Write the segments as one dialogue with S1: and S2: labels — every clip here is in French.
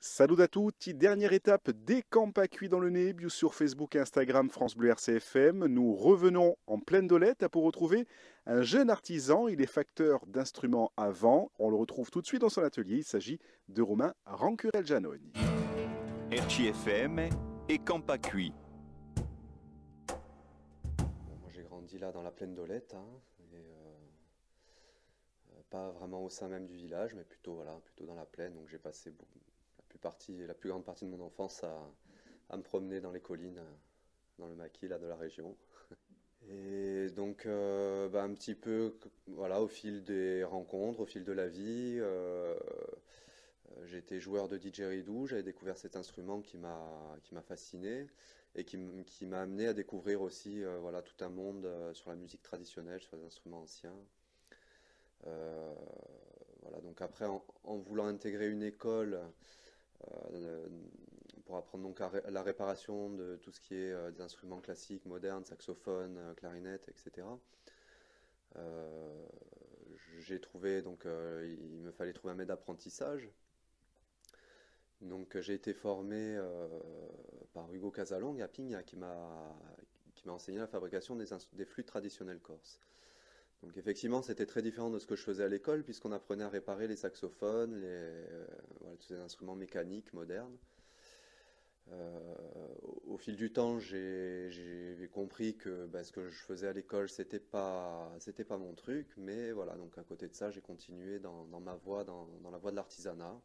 S1: Salut à tutti, dernière étape des camps à cuit dans le nez, bio sur Facebook et Instagram France Bleu RCFM. Nous revenons en pleine dolette pour retrouver un jeune artisan. Il est facteur d'instruments à vent. On le retrouve tout de suite dans son atelier. Il s'agit de Romain Rancurel-Giannoni.
S2: RCFM et camp à cuit.
S3: Moi j'ai grandi là dans la plaine d'Olette, pas vraiment au sein même du village, mais plutôt, voilà, plutôt dans la plaine. Donc j'ai passé la plus grande partie de mon enfance à me promener dans les collines, dans le maquis là, de la région. Et donc un petit peu voilà, au fil des rencontres, au fil de la vie, j'ai été joueur de didgeridoo, j'avais découvert cet instrument qui m'a fasciné et qui m'a amené à découvrir aussi voilà, tout un monde sur la musique traditionnelle, sur les instruments anciens. Euh, voilà, donc après, en voulant intégrer une école euh, pour apprendre donc à la réparation de tout ce qui est des instruments classiques, modernes, saxophone, clarinette, etc. Euh, j'ai trouvé donc il me fallait trouver un maître d'apprentissage. Donc j'ai été formé par Hugo Casalong à Pigna qui m'a enseigné la fabrication des flûtes traditionnelles corses. Donc effectivement, c'était très différent de ce que je faisais à l'école, puisqu'on apprenait à réparer les saxophones, voilà, tous ces instruments mécaniques modernes. Au fil du temps, j'ai compris que ce que je faisais à l'école, c'était pas mon truc, mais voilà, donc à côté de ça, j'ai continué dans ma voie, dans la voie de l'artisanat,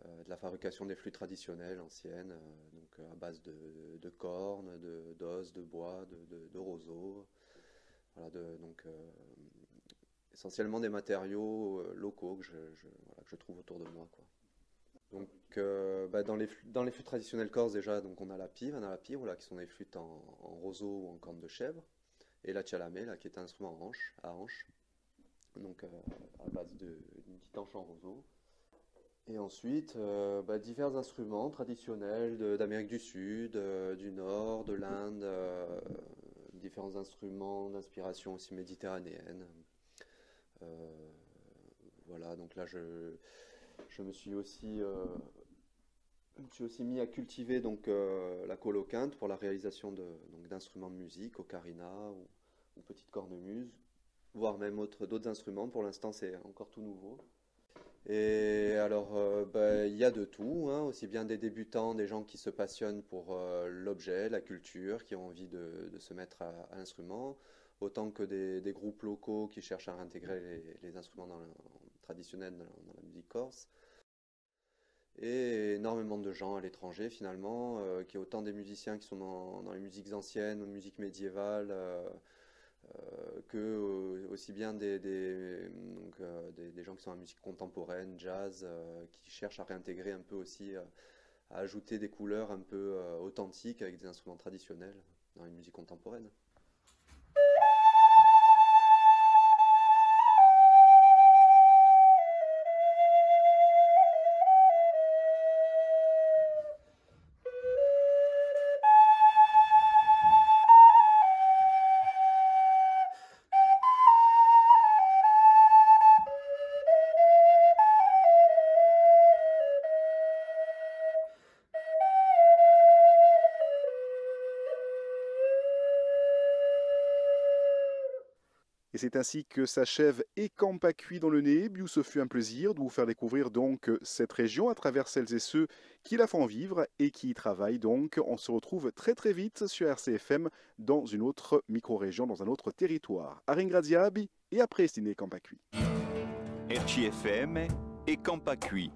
S3: de la fabrication des flûtes traditionnelles anciennes, donc à base de cornes, d'os, de bois, de roseaux. Voilà, donc essentiellement des matériaux locaux voilà, que je trouve autour de moi, quoi. Donc dans les flûtes traditionnelles corses déjà, donc on a la pive, voilà, qui sont des flûtes en roseau ou en corne de chèvre, et la tchalamé, là, qui est un instrument à hanche, donc à base d'une petite hanche en roseau. Et ensuite, divers instruments traditionnels d'Amérique du Sud, du Nord, de l'Inde, différents instruments d'inspiration aussi méditerranéenne. Voilà, donc là je me suis aussi mis à cultiver donc la coloquinte pour la réalisation d'instruments de musique, ocarina ou petite cornemuse, voire même d'autres instruments. Pour l'instant, c'est encore tout nouveau. Et alors, il y a de tout, hein, aussi bien des débutants, des gens qui se passionnent pour l'objet, la culture, qui ont envie de se mettre à l'instrument, autant que des groupes locaux qui cherchent à intégrer les instruments traditionnels dans la musique corse. Et énormément de gens à l'étranger finalement, qui est autant des musiciens qui sont dans les musiques anciennes, ou musiques médiévales, que aussi bien des gens qui sont en musique contemporaine, jazz, qui cherchent à réintégrer un peu aussi, à ajouter des couleurs un peu authentiques avec des instruments traditionnels dans les musiques contemporaines.
S1: Et c'est ainsi que s'achève Et camp à cuit dans le nez. Bio, ce fut un plaisir de vous faire découvrir donc cette région à travers celles et ceux qui la font vivre et qui y travaillent. Donc, on se retrouve très très vite sur RCFM dans une autre micro-région, dans un autre territoire. A ringraziarvi et a prestine camp à cuit.
S2: RCFM et camp à cuit.